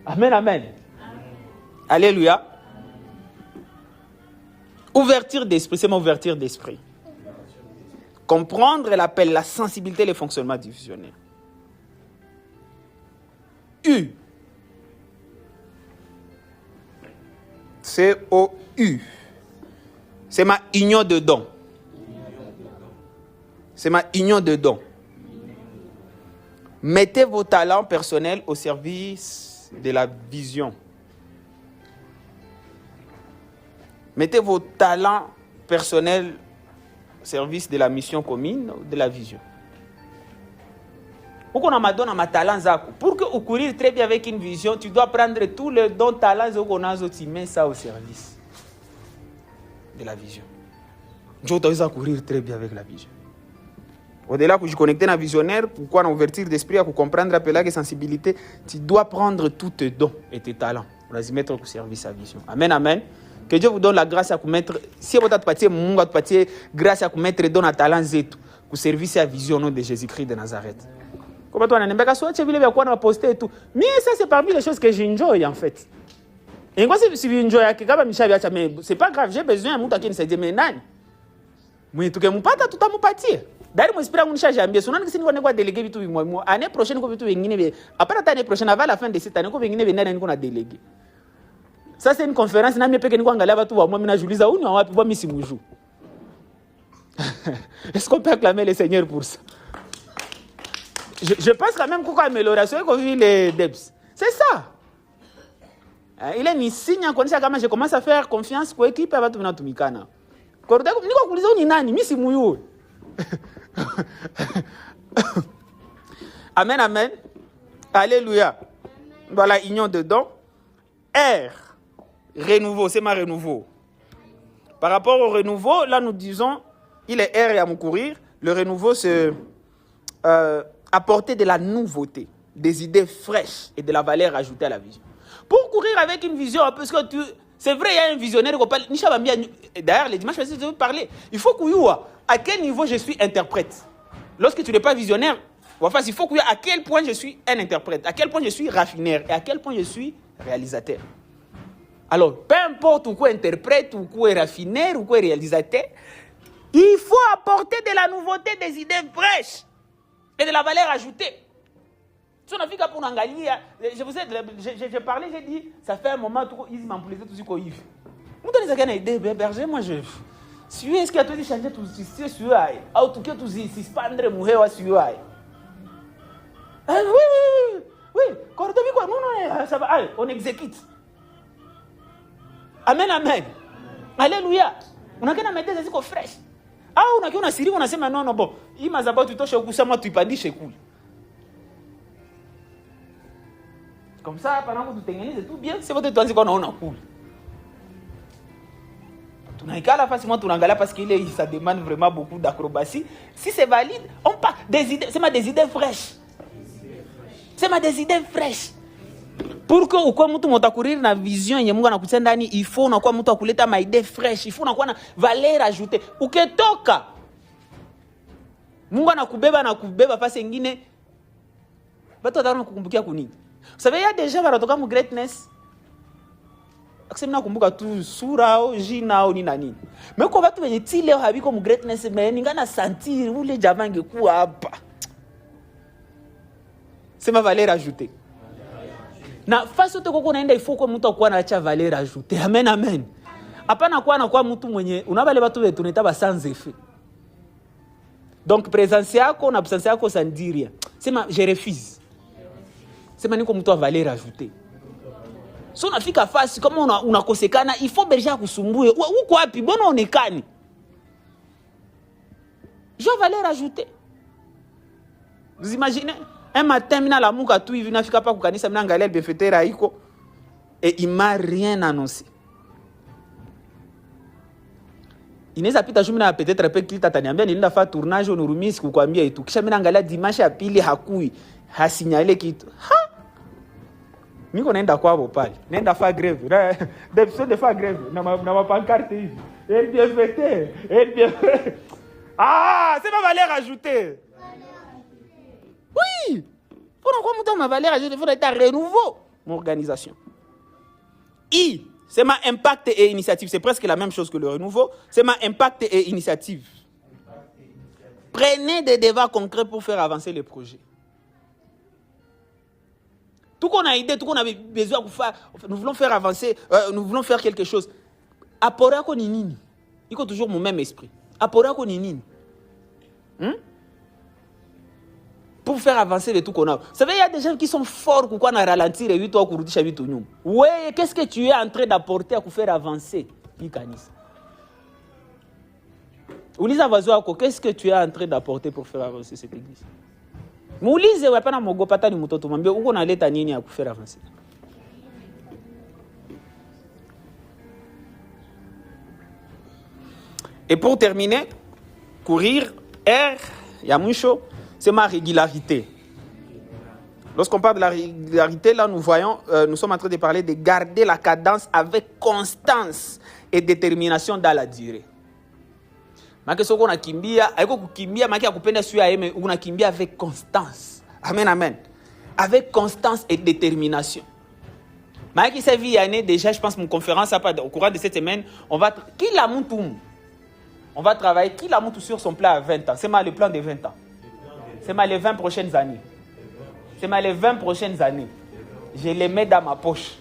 Amen, amen. Alléluia. Ouverture d'esprit, c'est ma ouverture d'esprit. Comprendre l'appel, la sensibilité, les fonctionnements du visionnaire. U. C-O-U. C'est ma union de dons. C'est ma union de dons. Mettez vos talents personnels au service de la vision. Mettez vos talents personnels au service de la mission commune, de la vision. Pour qu'on donne ma talent, pour que vous courir très bien avec une vision, tu dois prendre tous les dons, talents qu'on a, tu mets ça au service de la vision. Je dois courir très bien avec la vision. Au-delà que je connecte un visionnaire, pourquoi on ouverture d'esprit, pour comprendre la sensibilité, tu dois prendre tous tes dons et tes talents pour les mettre au service de la vision. Amen, amen. Que Dieu vous donne la grâce à vous mettre, si vous avez grâce à vous mettre dans la talent zetu, pour servir à la vision au nom de Jésus-Christ de Nazareth. Comme toi, on a pas soit tu veux quoi on poster et tout. Mais ça c'est parmi les choses que j'enjoy en fait. Et moi si j'enjoy que kama mishabi acha mais c'est pas grave, j'ai besoin de mtu akinisaidia mais nani? Mwenye tukempata tutampatia. Dari mwespira munisha jambia sunani kisi niko kwa déléguer vitu vingine. Année prochaine ko vitu vingine. Après l'année prochaine avant la fin de cette année ko vingine nani niko na déléguer. Ça c'est une conférence na mimi peke niko angalia watu wa moi mimi najiuliza uni wapi kwa mimi simuju. Est-ce qu'on peut acclamer le Seigneur pour ça? Je pense quand même qu'il y a une amélioration qu'on vit les DEPS. C'est ça. Il est un signe quand je commence à faire confiance pour l'équipe. Amen, amen. Alléluia. Voilà, union dedans. R. Renouveau, c'est ma renouveau. Par rapport au renouveau, là nous disons, il est R et à me courir. Le renouveau, c'est apporter de la nouveauté, des idées fraîches et de la valeur ajoutée à la vision. Pour courir avec une vision, parce que c'est vrai, il y a un visionnaire qui parle. D'ailleurs, les dimanches, je vais parler. Il faut que à quel niveau je suis interprète. Lorsque tu n'es pas visionnaire, il faut que à quel point je suis un interprète, à quel point je suis raffinaire et à quel point je suis réalisateur. Alors, peu importe ou quoi interprète, ou quoi raffineur, ou quoi réalisateur, il faut apporter de la nouveauté, des idées fraîches et de la valeur ajoutée. Si on a vu qu'à pour Angalia, j'ai parlé, j'ai dit, ça fait un moment, ils m'ont plaisé tout ce qu'on y fait. Vous donnez ça une idée, berger, moi je. Si est-ce qu'il y a tout changé, tout ce sur aïe. En tout cas, tout si spandre, mourir sur aïe. Oui. Quand on dit quoi, non, ça va, allez, on exécute. Amen. Alléluia. On a qu'à mettre des choses fraîches. Ah, on a qu'à Syrie, on a dit, non, bon, il m'a d'abord tout chez Kusama, tu pas dit chez cool. Comme ça, pendant que tu t'organises tout bien, c'est votre temps qu'on a cool. Tu n'as qu'à la face, moi, tu n'as qu'à parce que ça demande vraiment beaucoup d'acrobatie. Si c'est valide, on part des idées, c'est des idées fraîches. C'est des idées fraîches. Pour que ou quoi mtu mota courir na vision yenye Mungu anakutia ndani, il faut na kwa mtu akuleta ma idée fraîche, il faut na kwa na valeur ajoutée. Ukitoka Mungu anakubeba fasi nyingine. Watu wataona kukumbukia kunini. Vous savez, il y a des gens wanatoka mu greatness. Akisema nakumbuka tu sura au jina au nini na nini. Mais kwa watu wenye ti leo habiko mu greatness, mais ningana sentir ule jamaa angekuwa hapa. C'est ma valeur ajoutée. Na fasi yote koko naenda, il faut kwa mtu akuwa na valeur ajoutée. Amen. Hapana kuwa na kwa mtu mwenye unabale watu wetu tunaita ba sans effet. Donc présence yako na absence yako ça ne dit rien. Sema je refuse. Sema niko mtu wa valeur ajoutée. So unafika fasi kama unakosekana, il faut berger akusumbue. Uko wapi? Mbona onekani? Je valeur ajoutée. Vous imaginez? Un matin, mina la muka tu hivi nafika pa kukanisa mina angalia bienfaiteur haiko et il m'a rien annoncé. Inaweza pita jumla peut-être pe kilita taniambia nilienda fa tournage onurumisi kukwambia itu. Kisha mina angalia dimanche ya pili hakui, hasinyale kitu. Niko naenda kwao pale. Naenda fa grève. D'habitude de fa grève na ma pancarte hivi. El bienfaiteur. Ah, c'est ma valeur ajoutée. Oui! Pourquoi nous ma valeur ajoutée? Il faut être renouveau mon organisation. I, c'est ma impact et initiative. C'est presque la même chose que le renouveau. C'est ma impact et initiative. Prenez des débats concrets pour faire avancer les projets. Tout qu'on a idée, tout qu'on a besoin de faire, nous voulons faire avancer, nous voulons faire quelque chose. Apora ko nini? Il faut toujours mon même esprit. Apora ko nini? Pour faire avancer le tout qu'on a. Vous savez, il y a des gens qui sont forts pour qu'on a ralentir et 8 ans pour dire chavito nous. Ouais, qu'est-ce que tu es en train d'apporter pour faire avancer l'Ikanis? Ulisa Vazoako, qu'est-ce que tu es en train d'apporter pour faire avancer cette église? Moulise ouais pas na mogo pata ni mutoto mambia uko na leta nini pour faire avancer? Et pour terminer, courir R Yamusho, c'est ma régularité. Lorsqu'on parle de la régularité, là, nous voyons, nous sommes en train de parler de garder la cadence avec constance et détermination dans la durée. Maki soko na kimbia, aiko kukimbia maki akupenda sio aime, unakimbia avec constance. Amen. Avec constance et détermination. Maki sa vie année déjà, je pense mon conférence au courant de cette semaine, on va travailler qui la monte sur son plan à 20 ans. C'est mal le plan de 20 ans. C'est mal les 20 prochaines années. C'est mal les 20 prochaines années. Je les mets dans ma poche.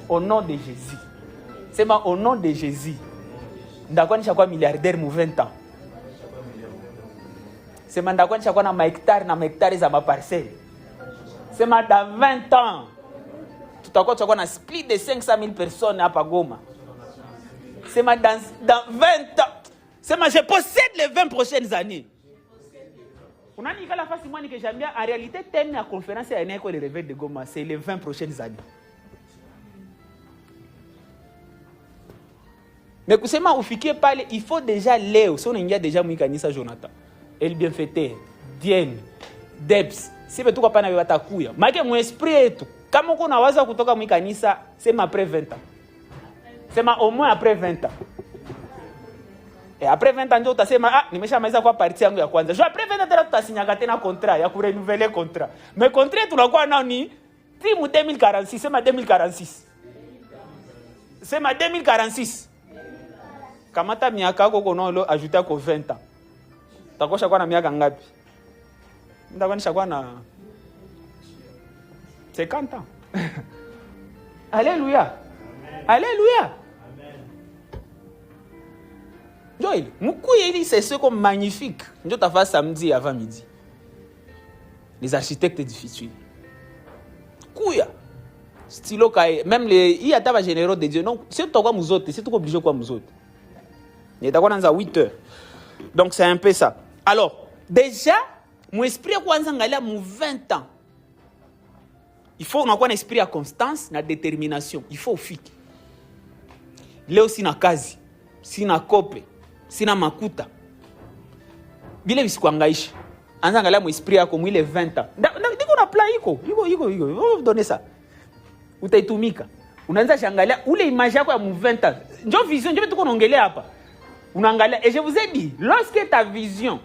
Au nom de Jésus. C'est mal au nom de Jésus. Ndakwa ni chakwa milliardaire mu 20 ans. C'est mal ndakwa ni chakwa na hectare za ma parcelle. C'est mal dans 20 ans. Tutakuwa chakwa na split de 500 000 personnes hapa Goma. C'est mal dans 20 ans. C'est mal je possède les 20 prochaines années. On a dit que la face moi que j'aime bien en réalité thème la conférence est le réveil de Goma, c'est les 20 prochaines années. Mais kusema ufikie pale, il faut déjà leo, si on y a déjà mwikanisa Jonathan. El bienfaiteur, Dienne, Debs, si betu kwa pana watakuya. Maana mon esprit etu, kama uko nawaza kutoka mwikanisa, c'est après 20 ans. C'est au moins après 20 ans. Et après 20 ans, ndio utasema nimeshamaliza kwa partie yangu ya kwanza. Je après 20 ans tutasinyaka tena contrat ya kurenouveler contrat. Mais contrat tunakuwa nao ni timu 2046, sema 2046. C'est ma 2046. Kamata miaka koko no ajouter ako 20 ans. Takosha kwa na miaka ngapi? Ndakwanisha kwa na 50 ans. Alléluia. Alléluia. Joël, Moukouyeli, c'est ce comme magnifique. Nous t'as fait samedi avant midi. Les architectes du futur. Kouya. Stylo Kaye. Même les. Il y a des généraux de Dieu. Non, c'est tout quoi nous autres. C'est tout obligé quoi nous autres. Il y a d'accord dans 8 heures. Donc c'est un peu ça. Alors, déjà, mon esprit quoi nous a 20 ans. Il faut avoir un esprit à constance, na détermination. Il faut fit. Leo sina kazi, sina kope, sina makuta. Bile bisikuangaisha. Anza angalia mon esprit yako mwile 20 ans. Ndiko na plan iko. On va donner ça. Utaitumika. Unaanza shangalia ule image yako ya 20 ans. Ndio vision, ndio tuko naongelea hapa. Unaangalia et je vous ai dit, lorsque ta vision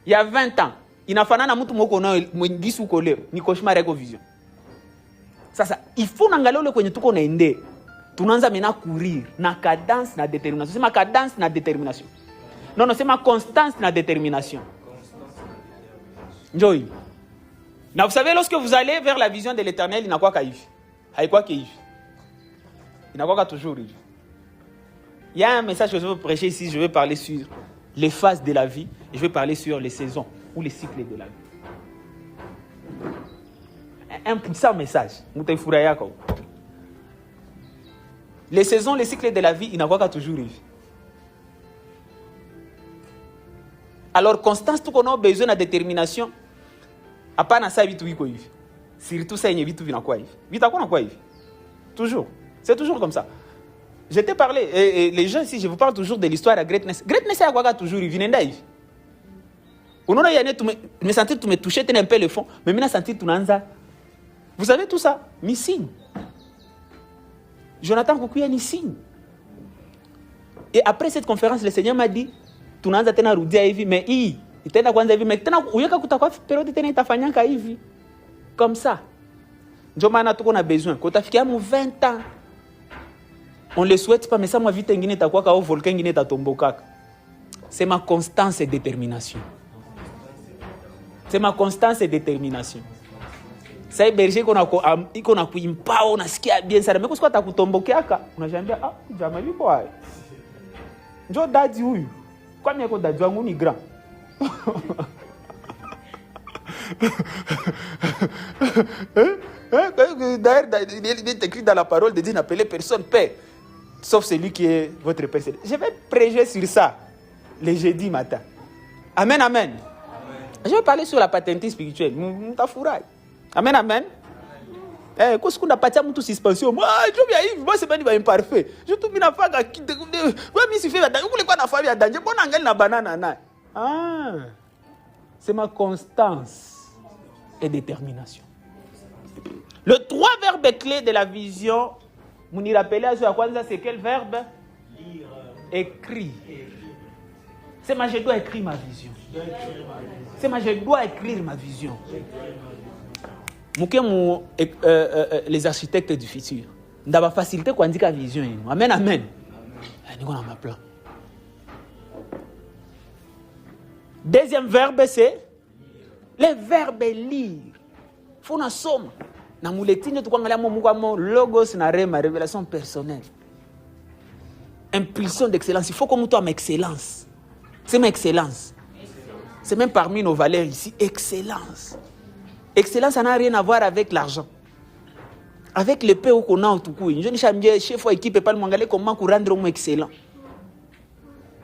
il y a 20 ans, inafanana mtu moko na mwingisu uko leo, ni cauchemar yako vision. Sasa il faut naangalia ule kwenye tuko naende. Tunaanza mena courir na cadence na détermination. C'est ma cadence na détermination. Non, c'est ma constance na détermination. Njoi. Na vous savez, lorsque vous allez vers la vision de l'éternel, il n'a quoi qu'à y. Haïkwa qu'à y. Il n'a quoi toujours y. Il y a un message que je veux prêcher ici. Je vais parler sur les phases de la vie. Et je vais parler sur les saisons ou les cycles de la vie. Un puissant message. Les saisons, les cycles de la vie, il n'a pas toujours eu. Alors, constance, tout qu'on a besoin de détermination, à part dans ça, vite, oui, surtout ça, il y a vite, quoi, vite, à quoi, toujours. C'est toujours comme ça. Je t'ai parlé, et les gens ici, je vous parle toujours de l'histoire de Greatness. Greatness, c'est à quoi toujours, il vient d'ailleurs. On a eu me sentir, tu me touchais, tu un peu le fond, mais maintenant, sentir, tu n'as. Vous savez tout ça? Missing. Jonathan Koukou ni signe. Et après cette conférence, le Seigneur m'a dit, tu n'as pas rudia hivi, mais il tena kwanza hivi, mais tena uyeka kutakwa période tena itafanyanga hivi. Comme ça. Ndio maana tuko na besoin. Quand tafikia mu 20 ans, on le souhaite pas, mais ça moi vite ngine itakuwa ka volcan ngine itatomboka. C'est ma constance et détermination. C'est ma constance et détermination. Sai berger iko na kuimpao nasikia bien sana. Meko sikwa takutombokeaka. Unajambia jamaa yuko hai. Njoo dadi huyu. Kwa mimi yako dadi wangu ni grand. D'ailleurs, il est écrit dans la parole de Dieu, n'appelez personne père, sauf celui qui est votre père. Je vais prêcher sur ça le jeudi matin. Amen, amen. Je vais parler sur la paternité spirituelle. Mutafurahi. Amen, amen. Quand on a pas de toute suspension, moi, je viens ici, moi, c'est pas imparfait. Je tout mis na faga qui te. Moi, mi si fait la. Vous voulez quoi na famille à danger? Bon, angel na banane na. Ah, c'est ma constance et détermination. Le 3 verbes clés de la vision, vous nous rappelez à quoi c'est quel verbe? Lire. Écrit. C'est moi, je dois écrire ma vision. C'est moi, je dois écrire ma vision. Les architectes du futur. Nous avons facilité quoi indiquer la vision. Amen, amen. Nous avons un plan. Deuxième verbe, c'est le verbe lire. Il faut nous sommes. Dans mon lecture, nous avons logos na ma révélation personnelle. Impulsion d'excellence. Il faut que nous ayons excellence. C'est ma excellence. C'est même parmi nos valeurs ici. Excellence. Excellence, ça n'a rien à voir avec l'argent. Avec le paix qu'on a au tout coup. Je ne sais pas, chef ou équipe, pas le mangalé, comment rendre mon excellent.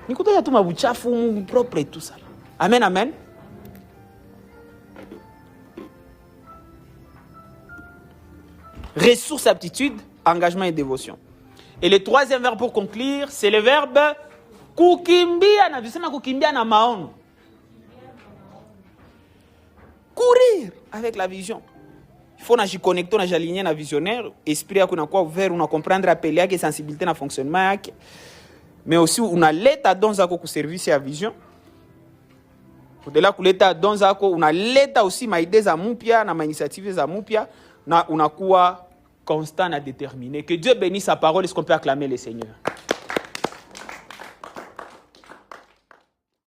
Nous avons tout ma bouchaf, mon propre et tout ça. Amen, amen. Ressources, aptitudes, engagement et dévotion. Et le troisième verbe pour conclure, c'est le verbe kukimbia. Na visema kukimbia na maono. Courir avec la vision. Il faut nous connecter, nous aligner na visionnaire, esprit à quoi ouvert, on comprendre appelé à sensibilité na fonctionnement, mais aussi on a l'état dans zako ku service à vision. Au-delà que l'état dans zako, on a l'état aussi ma idée za mupia na ma initiative za mupia na unakuwa constant à déterminer. Que Dieu bénisse sa parole. Est-ce qu'on peut acclamer le Seigneur?